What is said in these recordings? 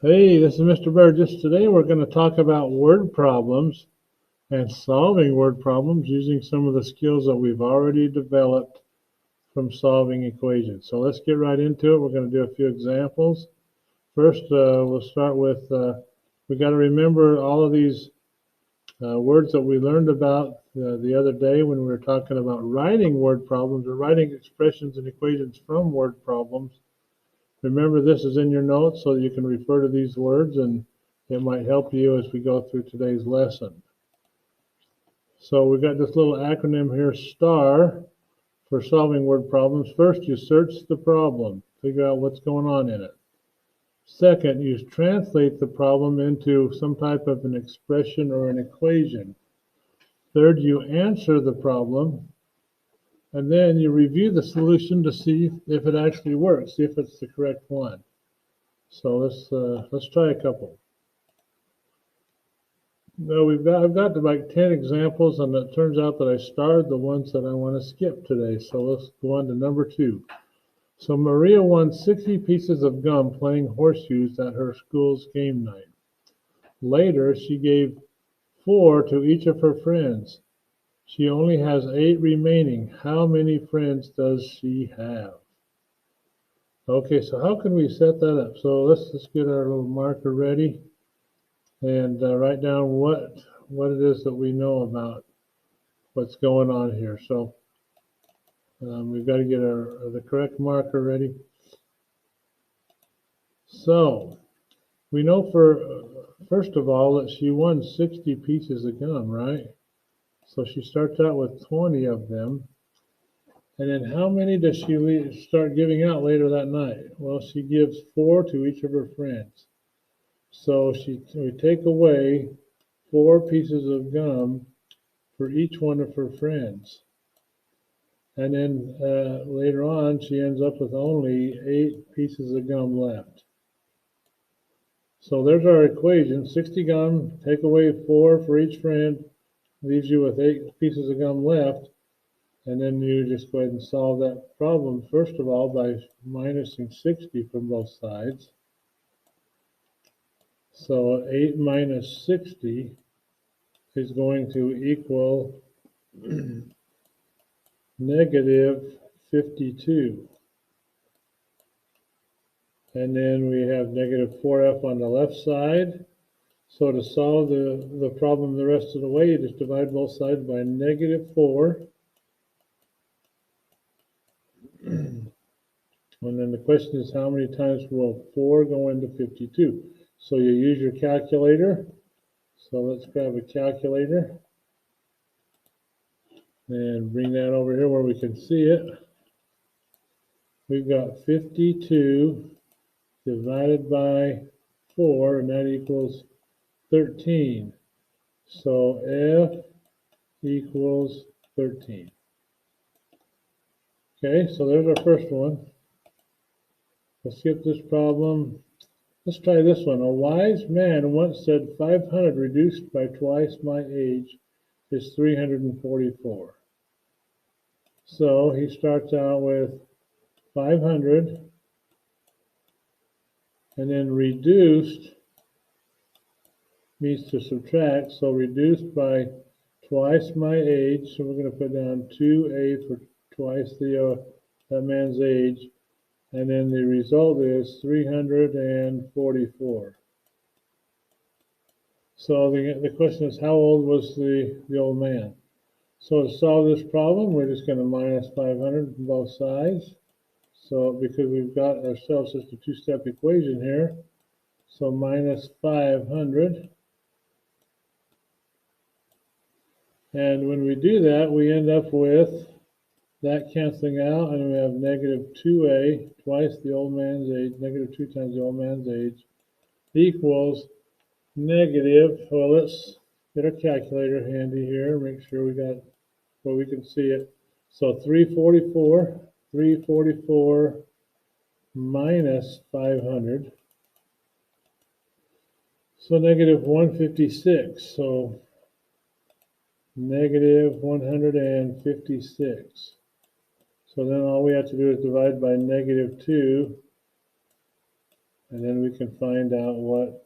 Hey, this is Mr. Burgess. Today we're going to talk about word problems and solving word problems using some of the skills that we've already developed from solving equations. So let's get right into it. We're going to do a few examples. First, we'll start with, we got to remember all of these words that we learned about the other day when we were talking about writing word problems or writing expressions and equations from word problems. Remember, this is in your notes so that you can refer to these words and it might help you as we go through today's lesson. So we've got this little acronym here, STAR, for solving word problems. First, you search the problem, figure out what's going on in it. Second, you translate the problem into some type of an expression or an equation. Third, you answer the problem, and then you review the solution to see if it actually works, see if it's the correct one. So let's try a couple. No, I've got like 10 examples, and it turns out that I starred the ones that I want to skip today. So let's go on to number 2. So Maria won 60 pieces of gum playing horseshoes at her school's game night. Later, she gave 4 to each of her friends. She only has 8 remaining. How many friends does she have? Okay, so how can we set that up? So let's just get our little marker ready and write down what it is that we know about what's going on here. So we've got to get the correct marker ready. So we know first of all that she won 60 pieces of gum, right? So she starts out with 20 of them. And then how many does she start giving out later that night? Well, she gives 4 to each of her friends. So we take away 4 pieces of gum for each one of her friends. And then later on, she ends up with only 8 pieces of gum left. So there's our equation. 60 gum, take away 4 for each friend, leaves you with 8 pieces of gum left. And then you just go ahead and solve that problem, first of all, by minusing 60 from both sides. So 8 minus 60 is going to equal negative 52. And then we have negative 4f on the left side. So to solve the problem the rest of the way, you just divide both sides by negative 4. And then the question is, how many times will 4 go into 52? So you use your calculator. So let's grab a calculator and bring that over here where we can see it. We've got 52 divided by 4, and that equals 13. So F equals 13. Okay, so there's our first one. Let's skip this problem. Let's try this one. A wise man once said 500 reduced by twice my age is 344. So he starts out with 500 and then reduced means to subtract. So reduced by twice my age. So we're going to put down 2a for twice that man's age. And then the result is 344. So the question is, how old was the old man? So to solve this problem, we're just going to minus 500 from both sides. So because we've got ourselves just a two-step equation here, so minus 500. And when we do that, we end up with that canceling out, and we have negative 2a, twice the old man's age, negative 2 times the old man's age, equals negative, well, let's get our calculator handy here, make sure we got where we can see it. So 344 minus 500. So negative 156. So negative 156. So then all we have to do is divide by negative 2 And then we can find out what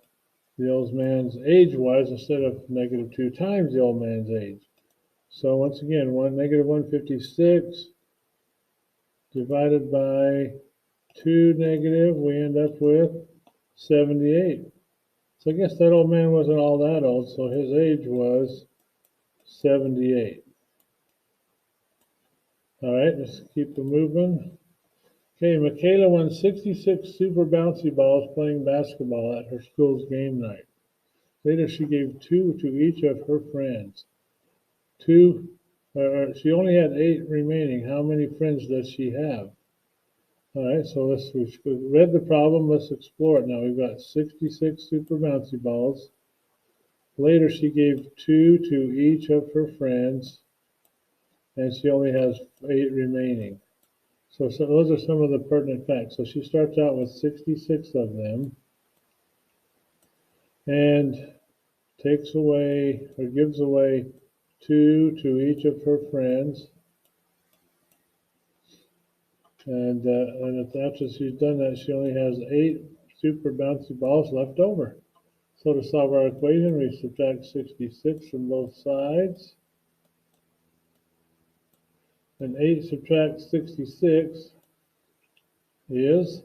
the old man's age was instead of negative 2 times the old man's age. So once again, negative 156 divided by 2 negative, we end up with 78. So I guess that old man wasn't all that old, so his age was 78. All right, let's keep it moving. Okay, Michaela won 66 super bouncy balls playing basketball at her school's game night. Later, she gave 2 to each of her friends. She only had 8 remaining. How many friends does she have? All right, so we've read the problem. Let's explore it now. We've got 66 super bouncy balls. Later, she gave 2 to each of her friends, and she only has 8 remaining. So those are some of the pertinent facts. So she starts out with 66 of them and takes away or gives away 2 to each of her friends. And after she's done that, she only has 8 super bouncy balls left over. So to solve our equation, we subtract 66 from both sides. And 8 subtract 66 is,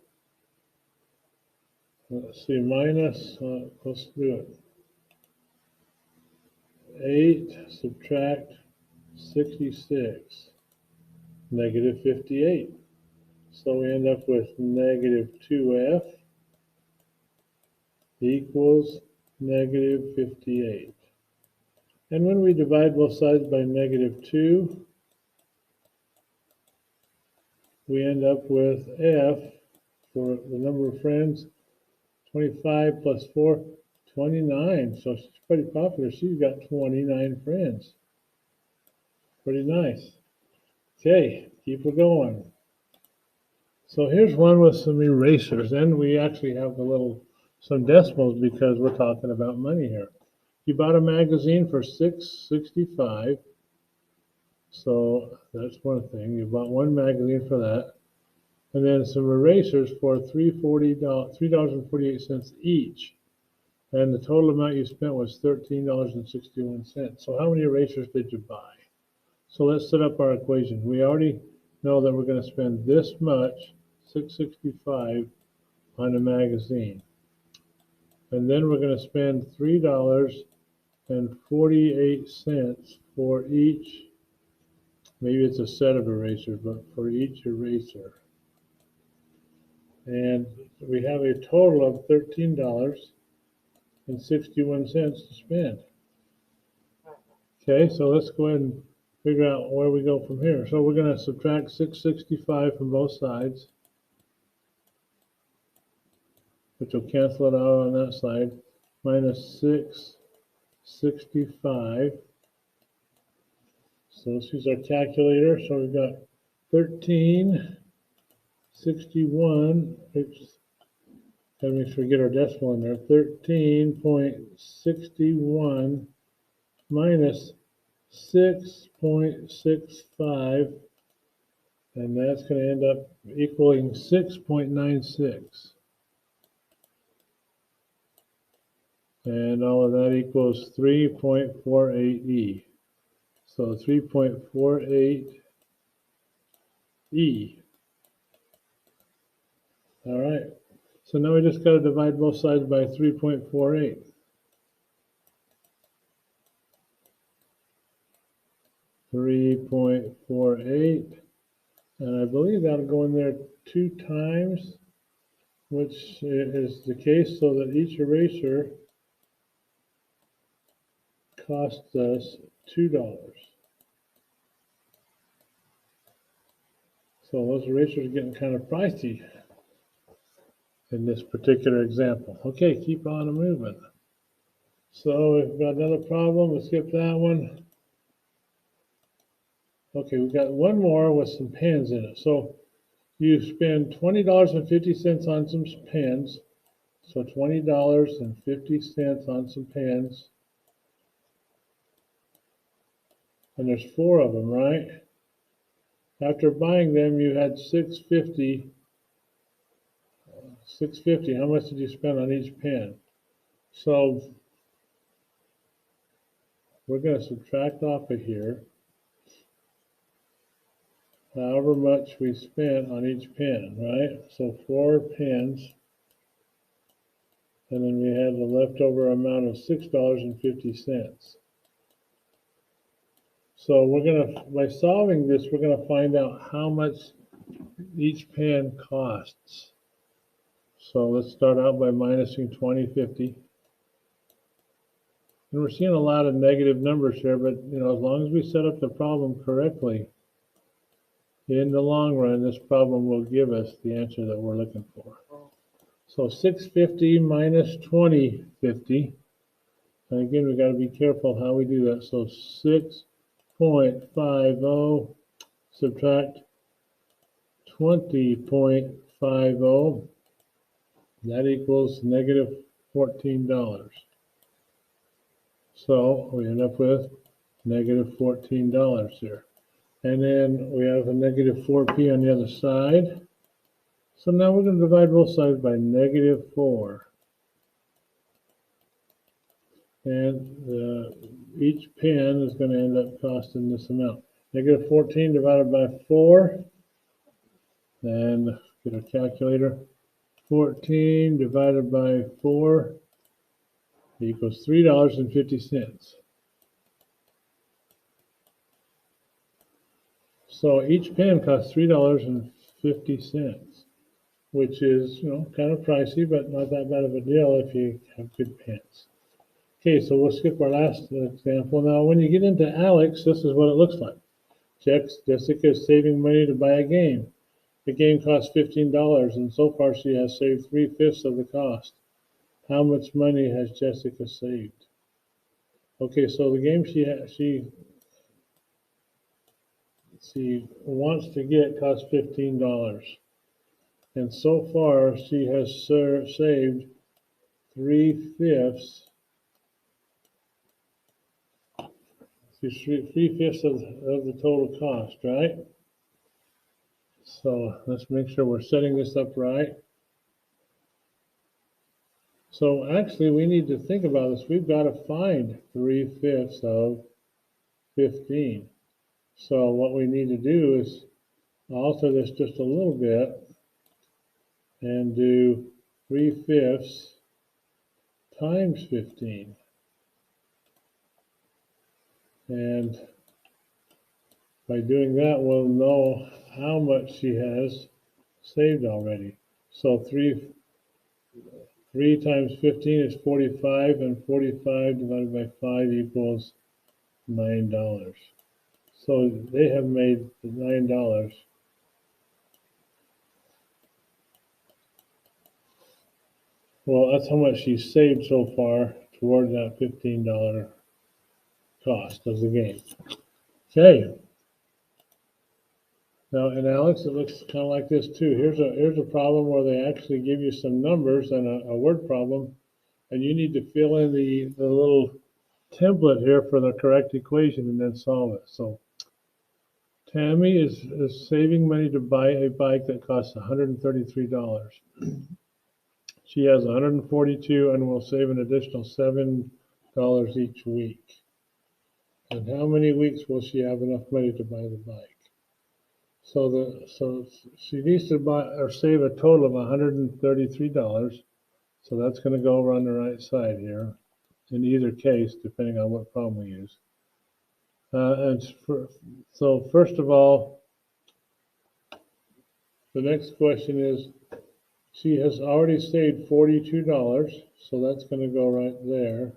let's see, let's do it. 8 subtract 66, negative 58. So we end up with negative 2f equals negative 58. And when we divide both sides by negative 2, we end up with f for the number of friends, 25 plus 4, 29. So she's pretty popular. She's got 29 friends. Pretty nice. Okay, keep it going. So here's one with some erasers, and we actually have some decimals because we're talking about money here. You bought a magazine for $6.65, so that's one thing. You bought one magazine for that, and then some erasers for $3.48 each, and the total amount you spent was $13.61. So how many erasers did you buy? So let's set up our equation. We already know that we're going to spend this much, $6.65, on a magazine. And then we're going to spend $3.48 for each, maybe it's a set of erasers, but for each eraser. And we have a total of $13.61 to spend. Okay, so let's go ahead and figure out where we go from here. So we're going to subtract 665 from both sides, which will cancel it out on that side, minus 665. So let's use our calculator. So we've got 1361. Oops, gotta make sure we get our decimal in there. 13.61 minus 6.65, and that's going to end up equaling 6.96. And all of that equals 3.48 E. So 3.48 E. All right. So now we just got to divide both sides by 3.48. 3.48. And I believe that'll go in there 2 times, which is the case, so that each eraser costs us $2. So those erasers are getting kind of pricey in this particular example. Okay, keep on moving. So we've got another problem. Let's skip that one. Okay, we've got one more with some pens in it. So you spend $20.50 on some pens. So $20.50 on some pens. And there's 4 of them, right? After buying them, you had $6.50 650. How much did you spend on each pen? So we're going to subtract off of here however much we spent on each pen, right? So 4 pens, and then we had the leftover amount of $6.50. So we're going to, by solving this, we're going to find out how much each pen costs. So let's start out by minusing 2050. And we're seeing a lot of negative numbers here, but as long as we set up the problem correctly, in the long run, this problem will give us the answer that we're looking for. So 650 minus 2050. And again, we got to be careful how we do that. So 6.50 subtract 20.50. That equals negative $14. So we end up with negative $14 here. And then we have a negative 4p on the other side. So now we're going to divide both sides by negative 4. And each pen is going to end up costing this amount. Negative 14 divided by 4. And get a calculator. 14 divided by 4 equals $3.50. So each pen costs $3.50, which is, kind of pricey, but not that bad of a deal if you have good pens. Okay, so we'll skip our last example. Now, when you get into Alex, this is what it looks like. Jessica is saving money to buy a game. The game costs $15, and so far she has saved 3/5 of the cost. How much money has Jessica saved? Okay, so the game she wants to get costs $15. And so far, she has saved 3/5. She's 3/5 of the total cost, right? So let's make sure we're setting this up right. So actually, we need to think about this. We've got to find 3/5 of 15. So what we need to do is alter this just a little bit and do 3/5 times 15. And by doing that, we'll know how much she has saved already. So 3 times 15 is 45, and 45 divided by 5 equals $9. So they have made $9. Well, that's how much she's saved so far toward that $15 cost of the game. Okay. Now in Alex, it looks kind of like this too. Here's a problem where they actually give you some numbers and a word problem, and you need to fill in the little template here for the correct equation and then solve it. So Tammy is saving money to buy a bike that costs $133. She has 142 and will save an additional $7 each week. And how many weeks will she have enough money to buy the bike? So she needs to buy or save a total of $133. So that's going to go over on the right side here in either case, depending on what problem we use. So first of all, the next question is, she has already saved $42, so that's going to go right there.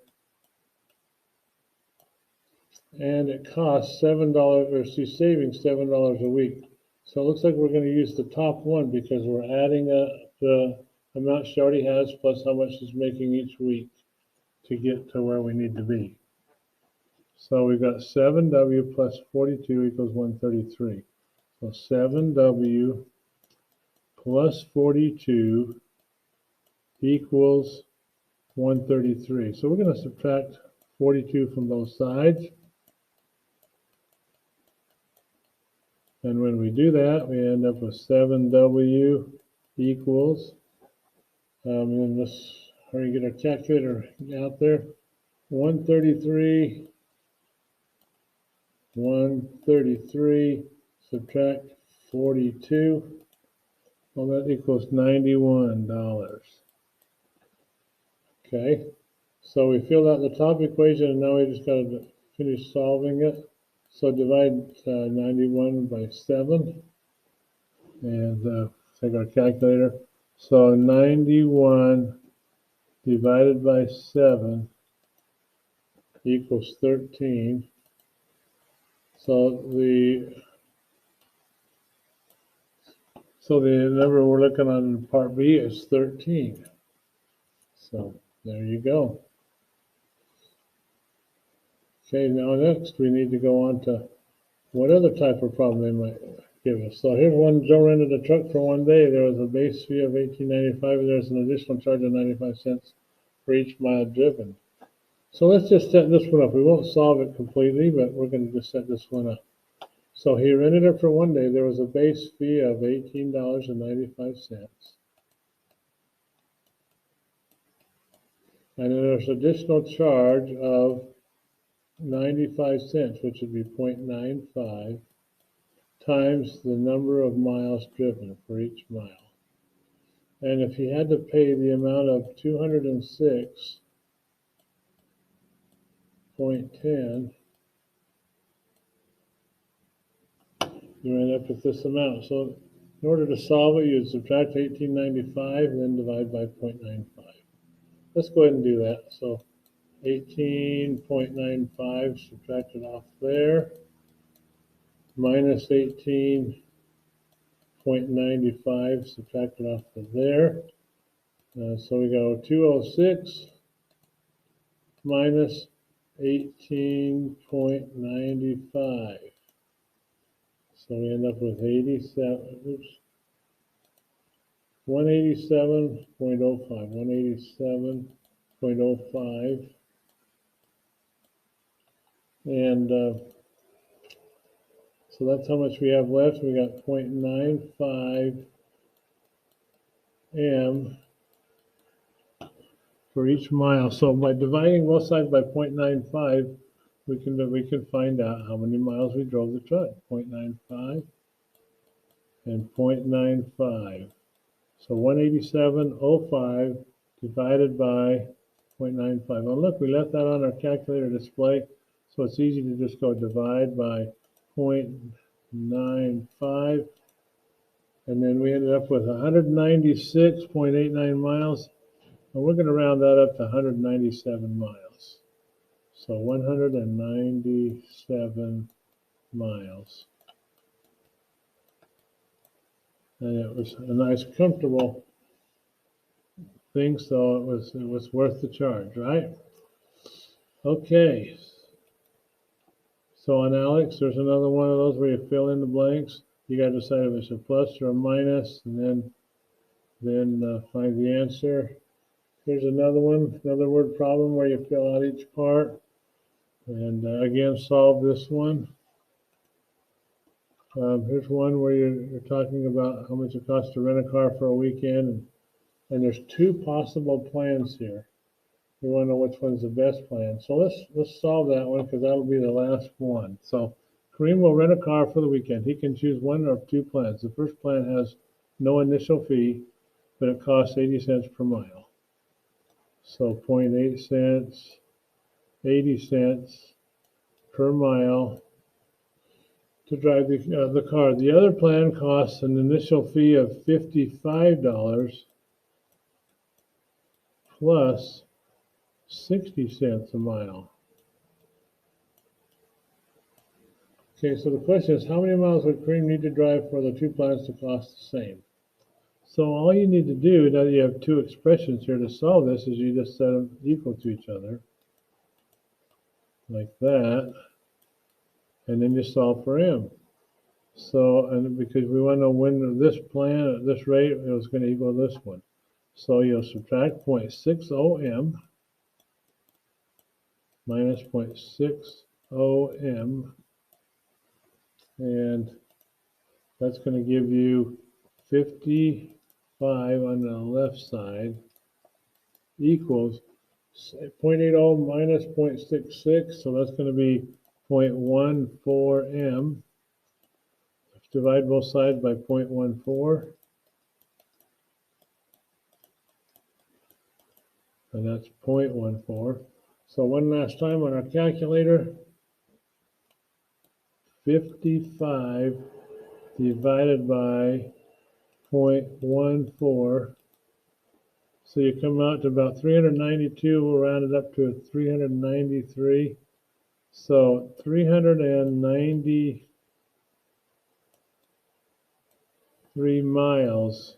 And it costs $7, or she's saving $7 a week. So it looks like we're going to use the top one because we're adding the amount she already has plus how much she's making each week to get to where we need to be. So we've got 7W plus 42 equals 133. So 7W plus 42 equals 133. So we're going to subtract 42 from both sides. And when we do that, we end up with 7W equals And let's hurry get our calculator out there. 133, 133, subtract 42. Well, that equals $91. Okay, so we filled out the top equation, and now we just got to finish solving it. So divide 91 by 7, and take our calculator. So 91 divided by 7 equals 13. So the number we're looking on in part B is 13. So there you go. Okay, now next we need to go on to what other type of problem they might give us. So here's one. Joe rented a truck for one day. There was a base fee of $18.95, and there's an additional charge of 95 cents for each mile driven. So let's just set this one up. We won't solve it completely, but we're going to just set this one up. So he rented it for one day. There was a base fee of $18.95. And then there's additional charge of 95 cents, which would be 0.95 times the number of miles driven for each mile. And if he had to pay the amount of 206.10, you end up with this amount. So in order to solve it, you'd subtract 18.95 and then divide by 0.95. Let's go ahead and do that. So 18.95 subtracted off there, minus 18.95 subtracted off of there. So we go 206 minus 18.95. So we end up with 187.05, 187.05. And so that's how much we have left. We got 0.95 M for each mile. So by dividing both sides by 0.95, we can find out how many miles we drove the truck. 0.95 and 0.95. So 187.05 divided by 0.95. Oh, look, we left that on our calculator display, so it's easy to just go divide by 0.95, and then we ended up with 196.89 miles, and we're going to round that up to 197 miles. So 197 miles. And it was a nice, comfortable thing, so it was worth the charge, right? Okay. So on Alex, there's another one of those where you fill in the blanks. You got to decide if it's a plus or a minus, and then find the answer. Here's another one, another word problem where you fill out each part, and again solve this one. Here's one where you're talking about how much it costs to rent a car for a weekend, and there's two possible plans here. We want to know which one's the best plan. So let's solve that one, because that'll be the last one. So Kareem will rent a car for the weekend. He can choose one of two plans. The first plan has no initial fee, but it costs 80 cents per mile. So 0.8 cents, 80 cents per mile to drive the car. The other plan costs an initial fee of $55 plus 60 cents a mile. Okay, so the question is, how many miles would Kareem need to drive for the two plans to cost the same? So all you need to do, now that you have two expressions here to solve this, is you just set them equal to each other, like that, and then you solve for M. So, and because we want to know when this plan at this rate is going to equal this one. So you'll subtract 0.60 M minus 0.60 M, and that's going to give you 55 on the left side equals 0.80 minus 0.66, so that's going to be 0.14 m. Let's divide both sides by 0.14, and that's 0.14. So one last time on our calculator, 55 divided by 0.14. So you come out to about 392. We'll round it up to 393. So 393 miles,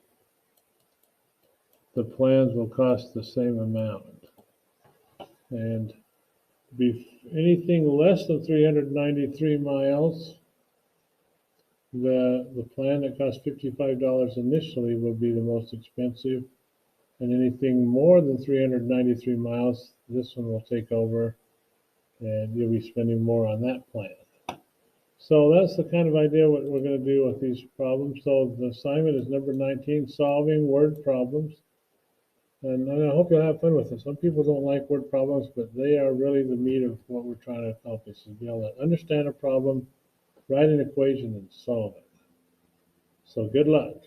the plans will cost the same amount. And anything less than 393 miles, the plan that cost $55 initially will be the most expensive. And anything more than 393 miles, this one will take over, and you'll be spending more on that plan. So that's the kind of idea what we're going to do with these problems. So the assignment is number 19, solving word problems. And I hope you'll have fun with it. Some people don't like word problems, but they are really the meat of what we're trying to accomplish, is be able to understand a problem, write an equation, and solve it. So good luck.